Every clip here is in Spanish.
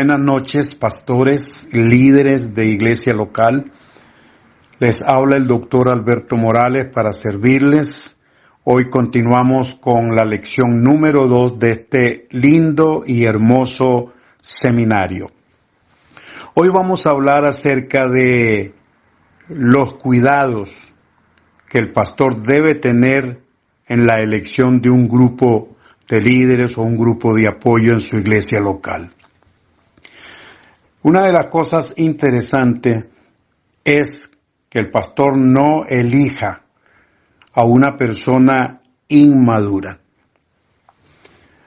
buenas noches, pastores, líderes de iglesia local. Les habla el doctor Alberto Morales para servirles. Hoy continuamos con la lección número 2 de este lindo y hermoso seminario. Hoy vamos a hablar acerca de los cuidados que el pastor debe tener en la elección de un grupo de líderes o un grupo de apoyo en su iglesia local. Una de las cosas interesantes es que el pastor no elija a una persona inmadura.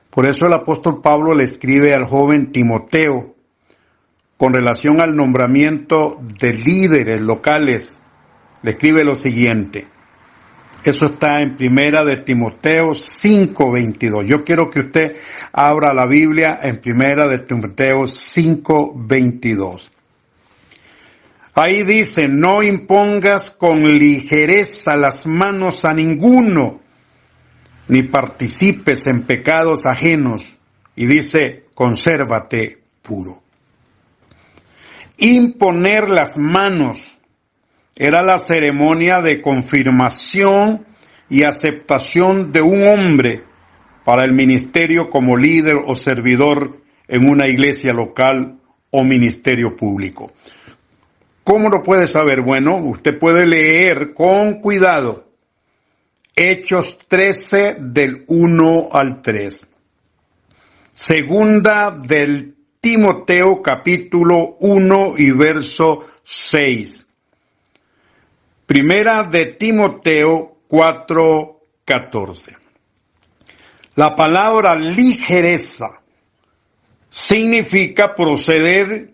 Por eso el apóstol Pablo le escribe al joven Timoteo con relación al nombramiento de líderes locales. Le escribe lo siguiente. Eso está en Primera de Timoteo 5:22. Yo quiero que usted abra la Biblia en Primera de Timoteo 5:22. Ahí dice, no impongas con ligereza las manos a ninguno, ni participes en pecados ajenos. Y dice, consérvate puro. Imponer las manos era la ceremonia de confirmación y aceptación de un hombre para el ministerio como líder o servidor en una iglesia local o ministerio público. ¿Cómo lo puede saber? Bueno, usted puede leer con cuidado Hechos 13 del 1 al 3. Segunda del Timoteo capítulo 1 y verso 6. Primera de Timoteo 4:14. La palabra ligereza significa proceder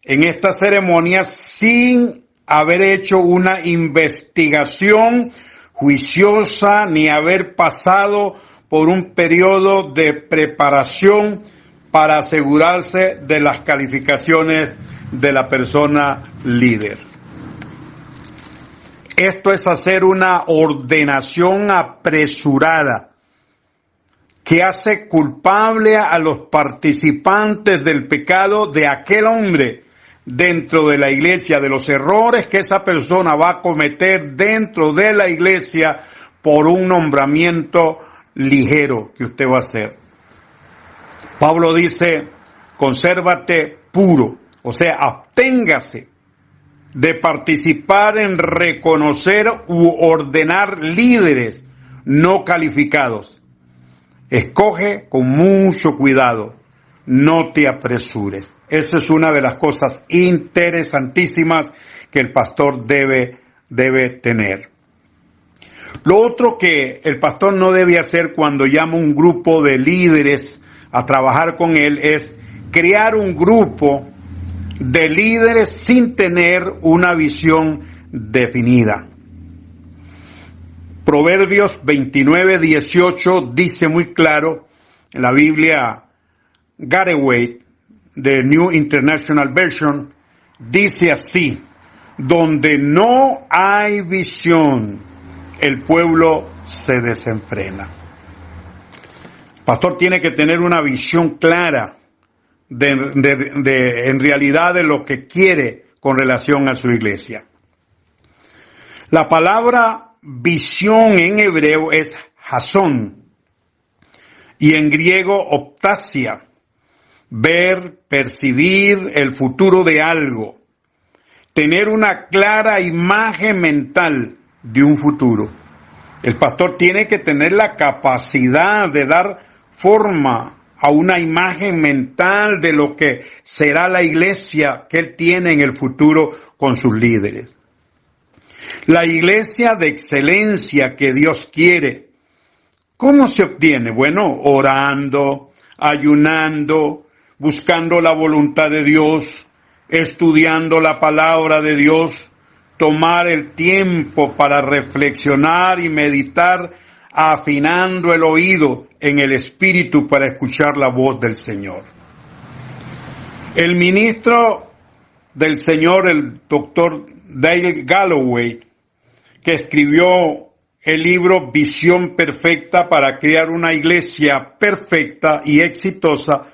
en esta ceremonia sin haber hecho una investigación juiciosa ni haber pasado por un periodo de preparación para asegurarse de las calificaciones de la persona líder. Esto es hacer una ordenación apresurada que hace culpable a los participantes del pecado de aquel hombre dentro de la iglesia, de los errores que esa persona va a cometer dentro de la iglesia por un nombramiento ligero que usted va a hacer. Pablo dice, consérvate puro, o sea, absténgase de participar en reconocer u ordenar líderes no calificados. Escoge con mucho cuidado, no te apresures. Esa es una de las cosas interesantísimas que el pastor debe tener. Lo otro que el pastor no debe hacer cuando llama un grupo de líderes a trabajar con él es crear un grupo de líderes sin tener una visión definida. Proverbios 29:18 dice muy claro en la Biblia Gateway de New International Version, dice así, donde no hay visión, el pueblo se desenfrena. El pastor tiene que tener una visión clara en realidad de lo que quiere con relación a su iglesia. La palabra visión en hebreo es jasón y en griego optasia, ver, percibir el futuro de algo, tener una clara imagen mental de un futuro. El pastor tiene que tener la capacidad de dar forma a una imagen mental de lo que será la iglesia que él tiene en el futuro con sus líderes. La iglesia de excelencia que Dios quiere, ¿cómo se obtiene? Bueno, orando, ayunando, buscando la voluntad de Dios, estudiando la palabra de Dios, tomar el tiempo para reflexionar y meditar, afinando el oído en el espíritu para escuchar la voz del Señor. El ministro del Señor, el doctor Dale Galloway, que escribió el libro Visión Perfecta para crear una iglesia perfecta y exitosa,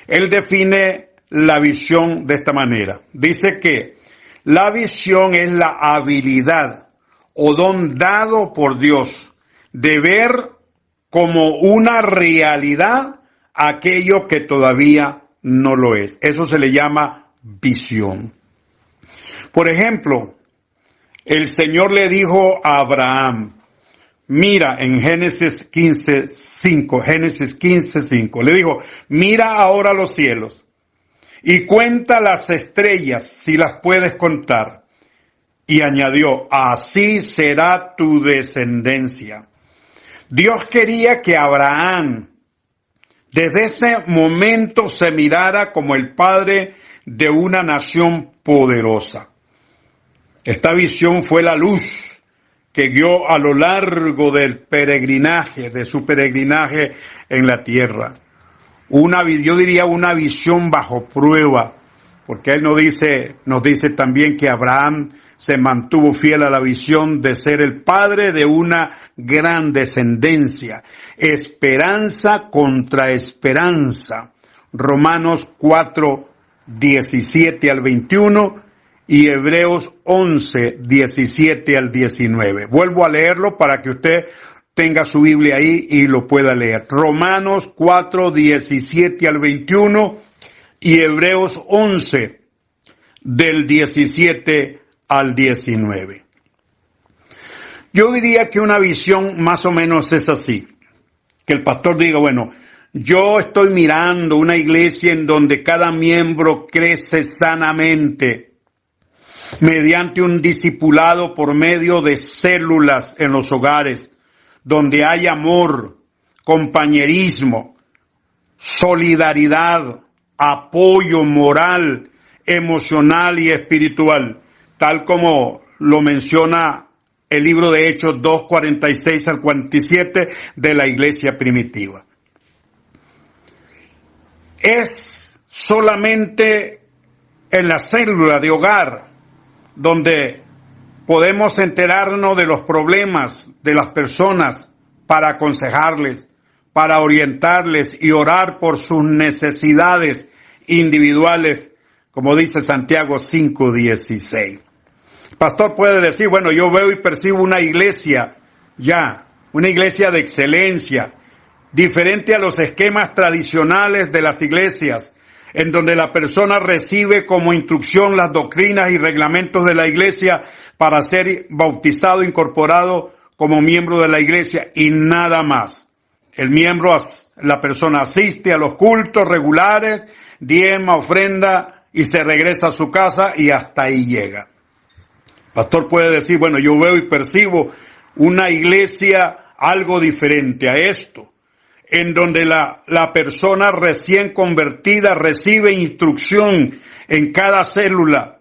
él define la visión de esta manera. Dice que la visión es la habilidad o don dado por Dios de ver como una realidad aquello que todavía no lo es. Eso se le llama visión. Por ejemplo, el Señor le dijo a Abraham, mira en Génesis 15:5, le dijo, mira ahora los cielos y cuenta las estrellas si las puedes contar. Y añadió, así será tu descendencia. Dios quería que Abraham desde ese momento se mirara como el padre de una nación poderosa. Esta visión fue la luz que guió a lo largo del peregrinaje, de su peregrinaje en la tierra. Yo diría una visión bajo prueba, porque él nos dice también que Abraham se mantuvo fiel a la visión de ser el padre de una gran descendencia. Esperanza contra esperanza. Romanos 4:17 al 21 y Hebreos 11:17 al 19. Vuelvo a leerlo para que usted tenga su Biblia ahí y lo pueda leer. Romanos 4:17 al 21 y Hebreos 11 del 17 al 19. Yo diría que una visión más o menos es así, que el pastor diga, bueno, yo estoy mirando una iglesia en donde cada miembro crece sanamente mediante un discipulado por medio de células en los hogares, donde hay amor, compañerismo, solidaridad, apoyo moral, emocional y espiritual, tal como lo menciona el libro de Hechos 2:46 al 47 de la iglesia primitiva. Es solamente en la célula de hogar donde podemos enterarnos de los problemas de las personas para aconsejarles, para orientarles y orar por sus necesidades individuales, como dice Santiago 5:16. Pastor puede decir, bueno, yo veo y percibo una iglesia una iglesia de excelencia, diferente a los esquemas tradicionales de las iglesias, en donde la persona recibe como instrucción las doctrinas y reglamentos de la iglesia para ser bautizado, incorporado como miembro de la iglesia y nada más. La persona asiste a los cultos regulares, diezma, ofrenda y se regresa a su casa y hasta ahí llega. Pastor puede decir, bueno, yo veo y percibo una iglesia algo diferente a esto, en donde la persona recién convertida recibe instrucción en cada célula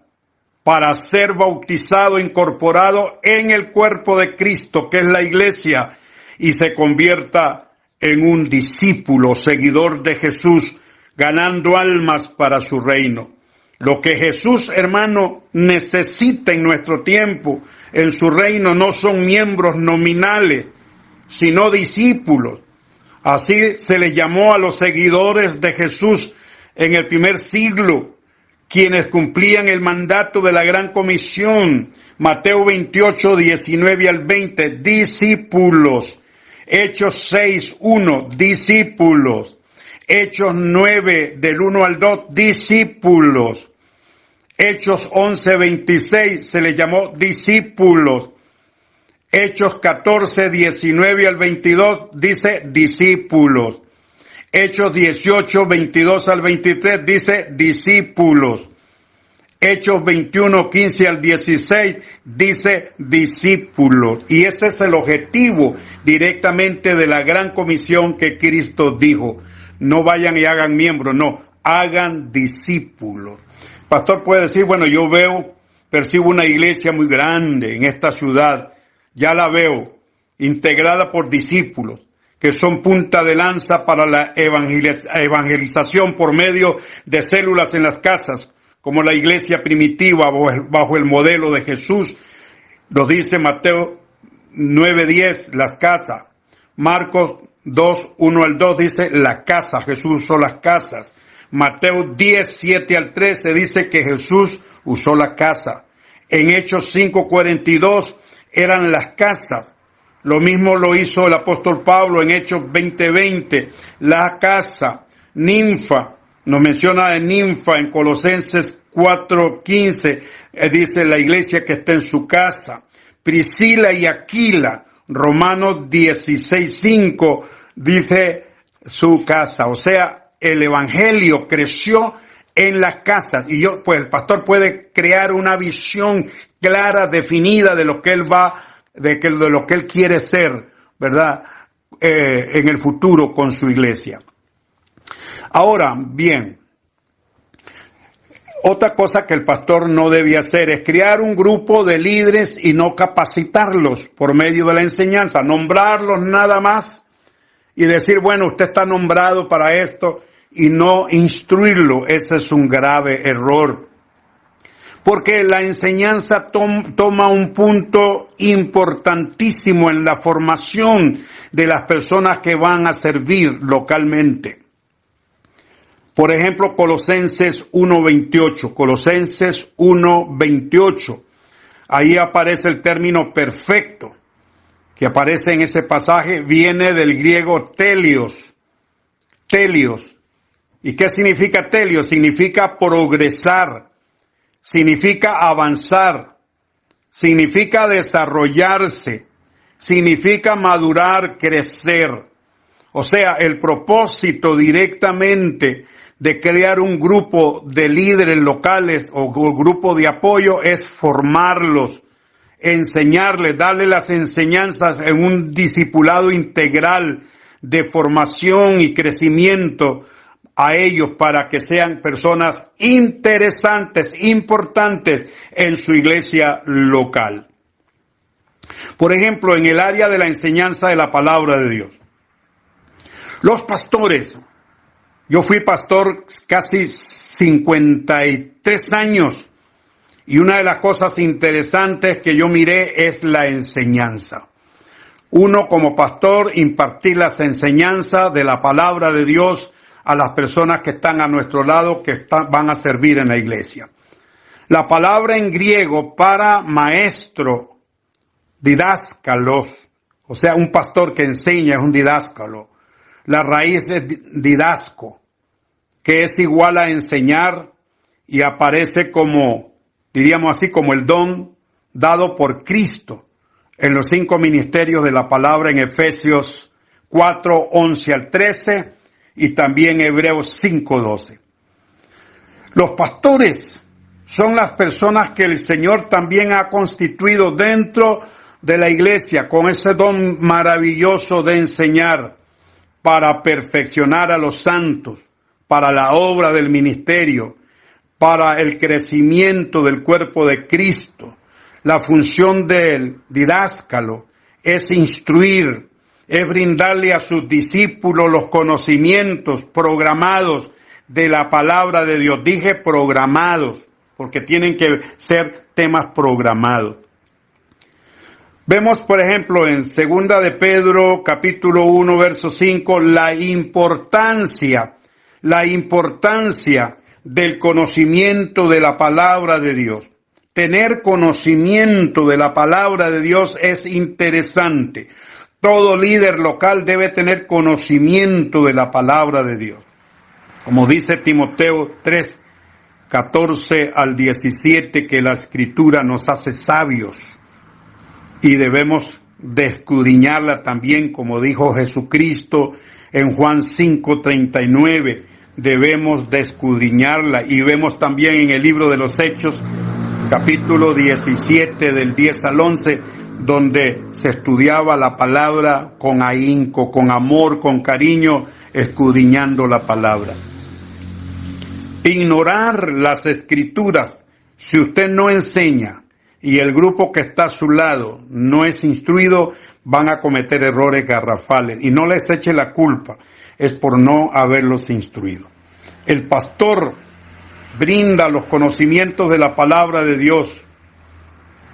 para ser bautizado, incorporado en el cuerpo de Cristo, que es la iglesia, y se convierta en un discípulo, seguidor de Jesús, ganando almas para su reino. Lo que Jesús, hermano, necesita en nuestro tiempo, en su reino, no son miembros nominales, sino discípulos. Así se les llamó a los seguidores de Jesús en el primer siglo, quienes cumplían el mandato de la gran comisión. Mateo 28:19 al 20, discípulos. Hechos 6:1, discípulos. Hechos 9, del 1 al 2, discípulos. Hechos 11:26 se les llamó discípulos. Hechos 14:19 al 22 dice discípulos. Hechos 18:22 al 23 dice discípulos. Hechos 21:15 al 16 dice discípulos. Y ese es el objetivo directamente de la gran comisión que Cristo dijo. No vayan y hagan miembros, no, hagan discípulos. Pastor puede decir, bueno, yo percibo una iglesia muy grande en esta ciudad, ya la veo, integrada por discípulos, que son punta de lanza para la evangelización por medio de células en las casas, como la iglesia primitiva bajo el modelo de Jesús. Nos dice Mateo 9:10, las casas. Marcos 2:1 al 2 dice la casa, Jesús usó las casas. Mateo 10, 7 al 13 dice que Jesús usó la casa. En Hechos 5:42 eran las casas. Lo mismo lo hizo el apóstol Pablo en Hechos 20:20. La casa, ninfa, nos menciona de ninfa en Colosenses 4:15. Dice la iglesia que está en su casa. Priscila y Aquila, Romanos 16:5, dice su casa. O sea, el evangelio creció en las casas. Y pues el pastor puede crear una visión clara, definida de lo que él va, de lo que él quiere ser, ¿verdad? En el futuro con su iglesia. Ahora, bien, otra cosa que el pastor no debe hacer es crear un grupo de líderes y no capacitarlos por medio de la enseñanza, nombrarlos nada más y decir, bueno, usted está nombrado para esto y no instruirlo. Ese es un grave error. Porque la enseñanza toma un punto importantísimo en la formación de las personas que van a servir localmente. Por ejemplo, Colosenses 1:28. Colosenses 1:28. Ahí aparece el término perfecto, que aparece en ese pasaje, viene del griego telios. Telios. ¿Y qué significa telios? Significa progresar, significa avanzar, significa desarrollarse, significa madurar, crecer. O sea, el propósito directamente de crear un grupo de líderes locales o grupo de apoyo es formarlos, enseñarles, darles las enseñanzas en un discipulado integral de formación y crecimiento a ellos para que sean personas interesantes, importantes en su iglesia local. Por ejemplo, en el área de la enseñanza de la palabra de Dios. Los pastores, yo fui pastor casi 53 años y una de las cosas interesantes que yo miré es la enseñanza. Uno como pastor impartir las enseñanzas de la palabra de Dios a las personas que están a nuestro lado, que van a servir en la iglesia. La palabra en griego para maestro, didáscalos, o sea, un pastor que enseña es un didáscalo. La raíz es didasco, que es igual a enseñar y aparece como, diríamos así, como el don dado por Cristo en los 5 ministerios de la palabra en Efesios 4, 11 al 13 y también Hebreos 5, 12. Los pastores son las personas que el Señor también ha constituido dentro de la iglesia con ese don maravilloso de enseñar para perfeccionar a los santos, para la obra del ministerio, para el crecimiento del cuerpo de Cristo. La función del didáscalo es instruir, es brindarle a sus discípulos los conocimientos programados de la palabra de Dios. Dije programados, porque tienen que ser temas programados. Vemos, por ejemplo, en 2 de Pedro, capítulo 1, verso 5, la importancia del conocimiento de la palabra de Dios. Tener conocimiento de la palabra de Dios es interesante. Todo líder local debe tener conocimiento de la palabra de Dios. Como dice Timoteo 3, 14 al 17, que la Escritura nos hace sabios. Y debemos de escudriñarla también, como dijo Jesucristo en Juan 5:39, debemos de escudriñarla. Y vemos también en el libro de los Hechos, capítulo 17, del 10 al 11, donde se estudiaba la palabra con ahínco, con amor, con cariño, escudriñando la palabra. Ignorar las Escrituras, si usted no enseña, y el grupo que está a su lado no es instruido, van a cometer errores garrafales. Y no les eche la culpa, es por no haberlos instruido. El pastor brinda los conocimientos de la palabra de Dios.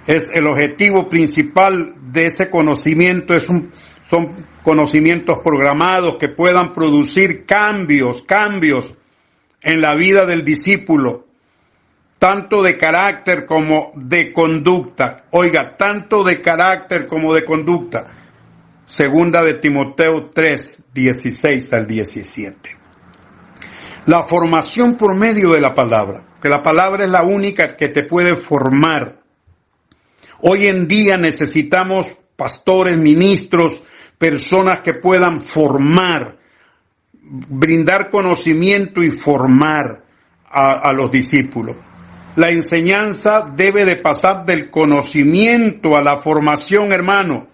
Es el objetivo principal de ese conocimiento, son conocimientos programados que puedan producir cambios en la vida del discípulo, tanto de carácter como de conducta. Oiga, tanto de carácter como de conducta. Segunda de Timoteo 3, 16 al 17. La formación por medio de la palabra, que la palabra es la única que te puede formar. Hoy en día necesitamos pastores, ministros, personas que puedan formar, brindar conocimiento y formar a los discípulos. La enseñanza debe de pasar del conocimiento a la formación, hermano.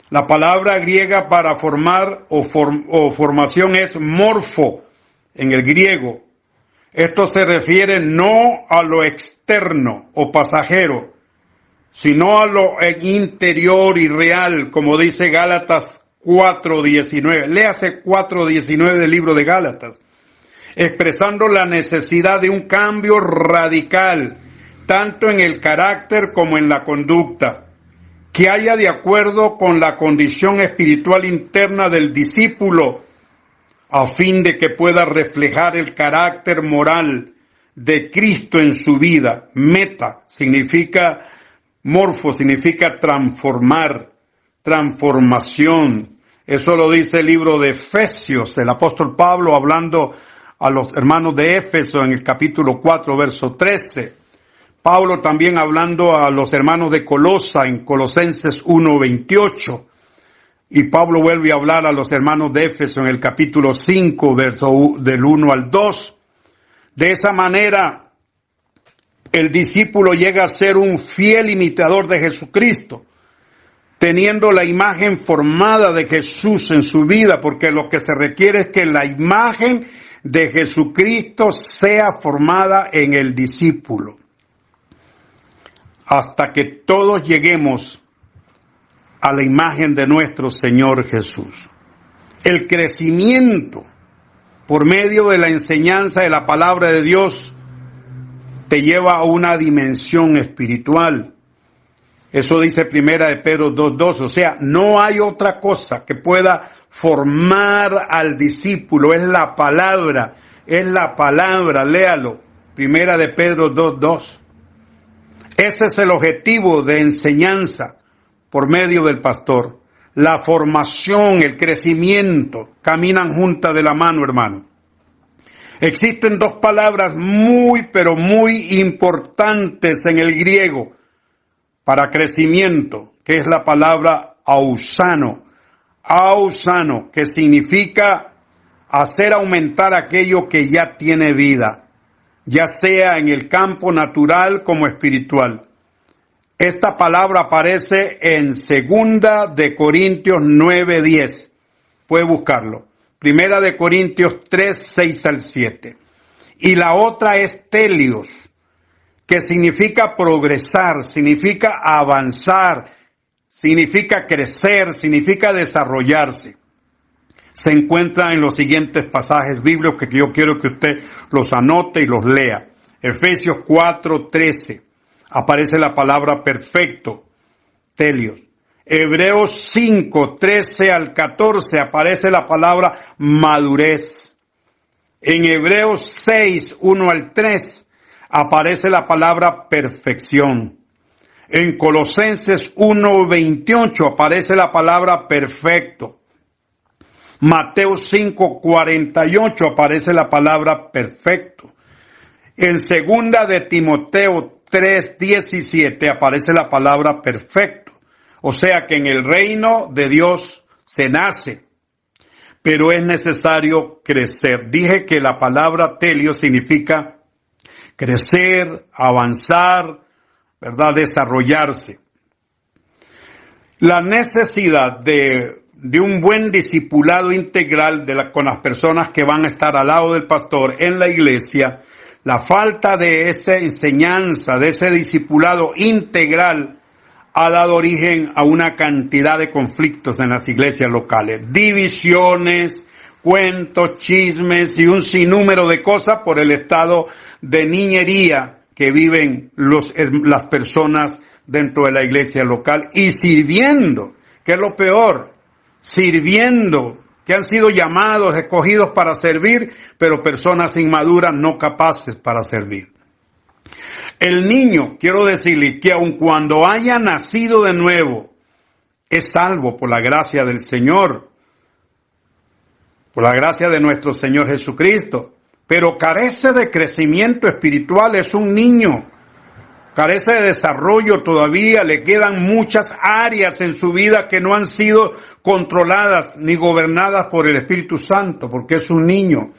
La palabra griega para formar o formación es morfo en el griego. Esto se refiere no a lo externo o pasajero, sino a lo interior y real, como dice Gálatas 4:19. Léase 4:19 del libro de Gálatas, expresando la necesidad de un cambio radical, tanto en el carácter como en la conducta, que haya de acuerdo con la condición espiritual interna del discípulo, a fin de que pueda reflejar el carácter moral de Cristo en su vida. Meta significa, morfo significa transformar, transformación. Eso lo dice el libro de Efesios, el apóstol Pablo hablando a los hermanos de Éfeso en el capítulo 4, verso 13. Pablo también hablando a los hermanos de Colosa en Colosenses 1:28. Y Pablo vuelve a hablar a los hermanos de Éfeso en el capítulo 5, verso del 1 al 2. De esa manera, el discípulo llega a ser un fiel imitador de Jesucristo, teniendo la imagen formada de Jesús en su vida, porque lo que se requiere es que la imagen de Jesucristo sea formada en el discípulo, hasta que todos lleguemos a la imagen de nuestro Señor Jesús. El crecimiento por medio de la enseñanza de la palabra de Dios te lleva a una dimensión espiritual. Eso dice Primera de Pedro 2:2. O sea, no hay otra cosa que pueda formar al discípulo. Es la palabra, léalo. Primera de Pedro 2:2. Ese es el objetivo de enseñanza por medio del pastor. La formación, el crecimiento, caminan juntas de la mano, hermano. Existen dos palabras pero muy importantes en el griego para crecimiento, que es la palabra ausano, que significa hacer aumentar aquello que ya tiene vida, ya sea en el campo natural como espiritual. Esta palabra aparece en 2 de Corintios 9:10. Puede buscarlo. 1 de Corintios 3:6 al 7. Y la otra es telios, que significa progresar, significa avanzar, significa crecer, significa desarrollarse. Se encuentra en los siguientes pasajes bíblicos que yo quiero que usted los anote y los lea. Efesios 4:13. Aparece la palabra perfecto, telios. Hebreos 5:13 al 14 aparece la palabra madurez. En Hebreos 6:1 al 3 aparece la palabra perfección. En Colosenses 1:28 aparece la palabra perfecto. Mateo 5:48 aparece la palabra perfecto. En 2 de Timoteo 3:17 aparece la palabra perfecto. O sea que en el reino de Dios se nace, pero es necesario crecer. Dije que la palabra telio significa crecer, avanzar, ¿verdad? Desarrollarse. La necesidad de un buen discipulado integral con las personas que van a estar al lado del pastor en la iglesia. La falta de esa enseñanza, de ese discipulado integral, ha dado origen a una cantidad de conflictos en las iglesias locales. Divisiones, cuentos, chismes y un sinnúmero de cosas por el estado de niñería que viven las personas dentro de la iglesia local y sirviendo, que es lo peor, sirviendo que han sido llamados, escogidos para servir, pero personas inmaduras no capaces para servir. El niño, quiero decirle que aun cuando haya nacido de nuevo, es salvo por la gracia del Señor, por la gracia de nuestro Señor Jesucristo, pero carece de crecimiento espiritual, es un niño, carece de desarrollo todavía, le quedan muchas áreas en su vida que no han sido controladas ni gobernadas por el Espíritu Santo, porque es un niño.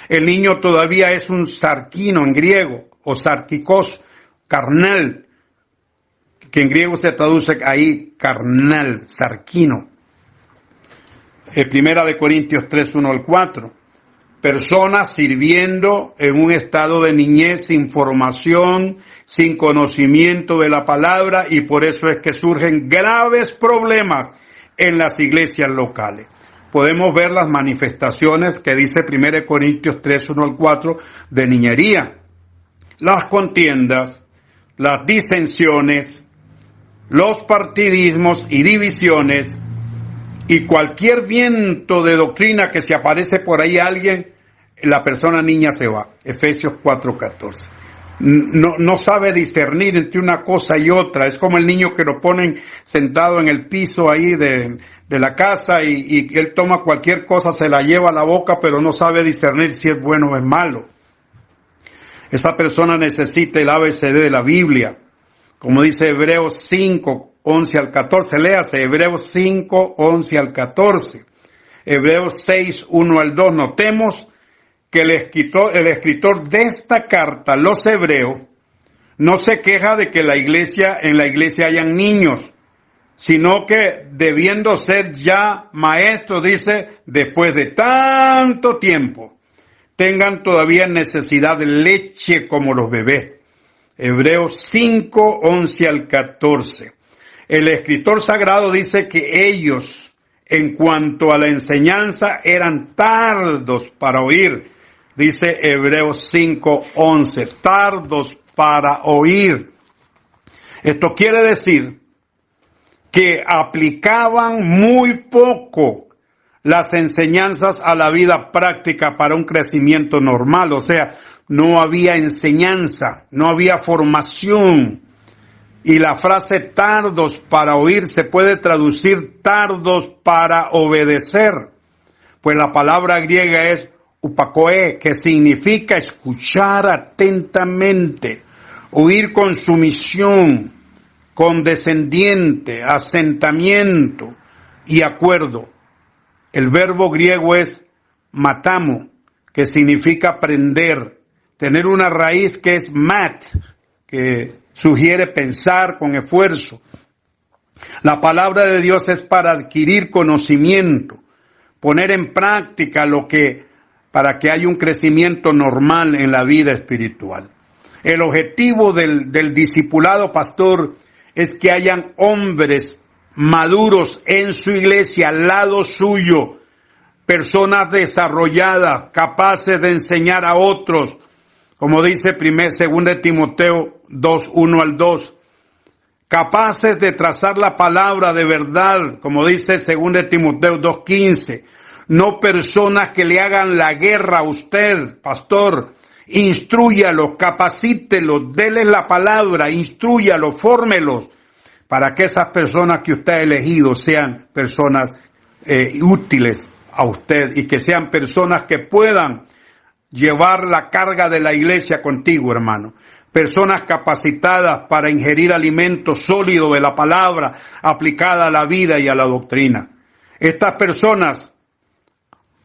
El niño todavía es un sarquino en griego, o sarkikos, carnal, que en griego se traduce ahí carnal, sarquino. Primera de Corintios 3, 1 al 4. Personas sirviendo en un estado de niñez sin formación, sin conocimiento de la palabra, y por eso es que surgen graves problemas en las iglesias locales. Podemos ver las manifestaciones que dice 1 Corintios 3, 1 al 4 de niñería. Las contiendas, las disensiones, los partidismos y divisiones, y cualquier viento de doctrina que se aparece por ahí a alguien, la persona niña se va. Efesios 4:14. No sabe discernir entre una cosa y otra. Es como el niño que lo ponen sentado en el piso ahí de la casa y él toma cualquier cosa, se la lleva a la boca, pero no sabe discernir si es bueno o es malo. Esa persona necesita el ABCD de la Biblia. Como dice Hebreos 5, 11 al 14. Léase Hebreos 5, 11 al 14. Hebreos 6, 1 al 2. Notemos que el escritor de esta carta, los hebreos, no se queja de que en la iglesia hayan niños, sino que debiendo ser ya maestros, dice, después de tanto tiempo, tengan todavía necesidad de leche como los bebés. Hebreos 5, 11 al 14. El escritor sagrado dice que ellos, en cuanto a la enseñanza, eran tardos para oír. Dice Hebreos 5, 11, tardos para oír. Esto quiere decir que aplicaban muy poco las enseñanzas a la vida práctica para un crecimiento normal. O sea, no había enseñanza, no había formación. Y la frase tardos para oír se puede traducir tardos para obedecer. Pues la palabra griega es upakoe, que significa escuchar atentamente, oír con sumisión, condescendiente, asentamiento y acuerdo. El verbo griego es matamo, que significa aprender, tener una raíz que es mat, que sugiere pensar con esfuerzo. La palabra de Dios es para adquirir conocimiento, poner en práctica para que haya un crecimiento normal en la vida espiritual. El objetivo del discipulado, pastor, es que hayan hombres maduros en su iglesia, al lado suyo, personas desarrolladas, capaces de enseñar a otros, como dice 2 Timoteo 2, 1 al 2, capaces de trazar la palabra de verdad, como dice 2 Timoteo 2, 15, no personas que le hagan la guerra a usted, pastor. Instrúyalos, capacítelos, déles la palabra, instrúyalos, fórmelos, para que esas personas que usted ha elegido sean personas útiles a usted y que sean personas que puedan llevar la carga de la iglesia contigo, hermano. Personas capacitadas para ingerir alimento sólido de la palabra aplicada a la vida y a la doctrina. Estas personas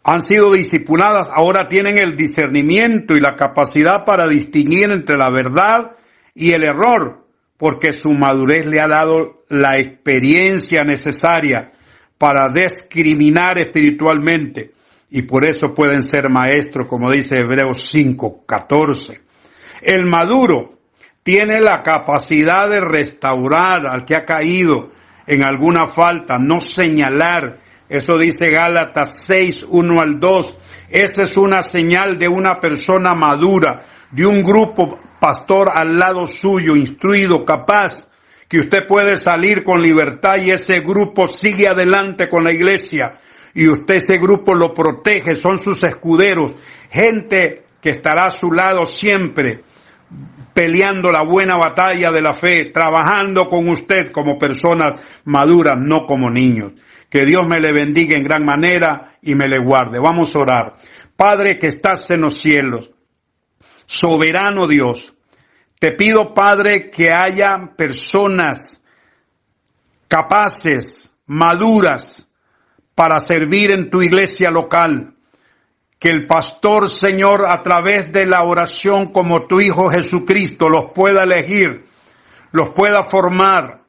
han sido discipuladas, ahora tienen el discernimiento y la capacidad para distinguir entre la verdad y el error, porque su madurez le ha dado la experiencia necesaria para discriminar espiritualmente, y por eso pueden ser maestros, como dice Hebreos 5, 14. El maduro tiene la capacidad de restaurar al que ha caído en alguna falta, no señalar. Eso dice Gálatas 6, 1 al 2. Esa es una señal de una persona madura, de un grupo pastor al lado suyo, instruido, capaz, que usted puede salir con libertad y ese grupo sigue adelante con la iglesia. y usted ese grupo lo protege, son sus escuderos, gente que estará a su lado siempre, peleando la buena batalla de la fe, trabajando con usted como personas maduras, no como niños. Que Dios me le bendiga en gran manera y me le guarde. Vamos a orar. Padre que estás en los cielos, soberano Dios, te pido, Padre, que haya personas capaces, maduras, para servir en tu iglesia local. Que el pastor, Señor, a través de la oración como tu Hijo Jesucristo, los pueda elegir, los pueda formar,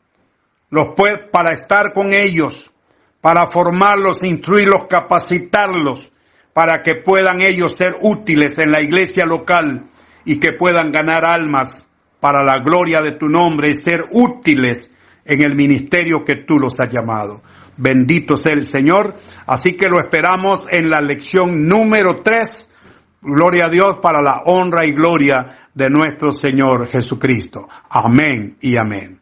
para estar con ellos, para formarlos, instruirlos, capacitarlos, para que puedan ellos ser útiles en la iglesia local y que puedan ganar almas para la gloria de tu nombre y ser útiles en el ministerio que tú los has llamado. Bendito sea el Señor. Así que lo esperamos en la lección número 3. Gloria a Dios, para la honra y gloria de nuestro Señor Jesucristo. Amén y amén.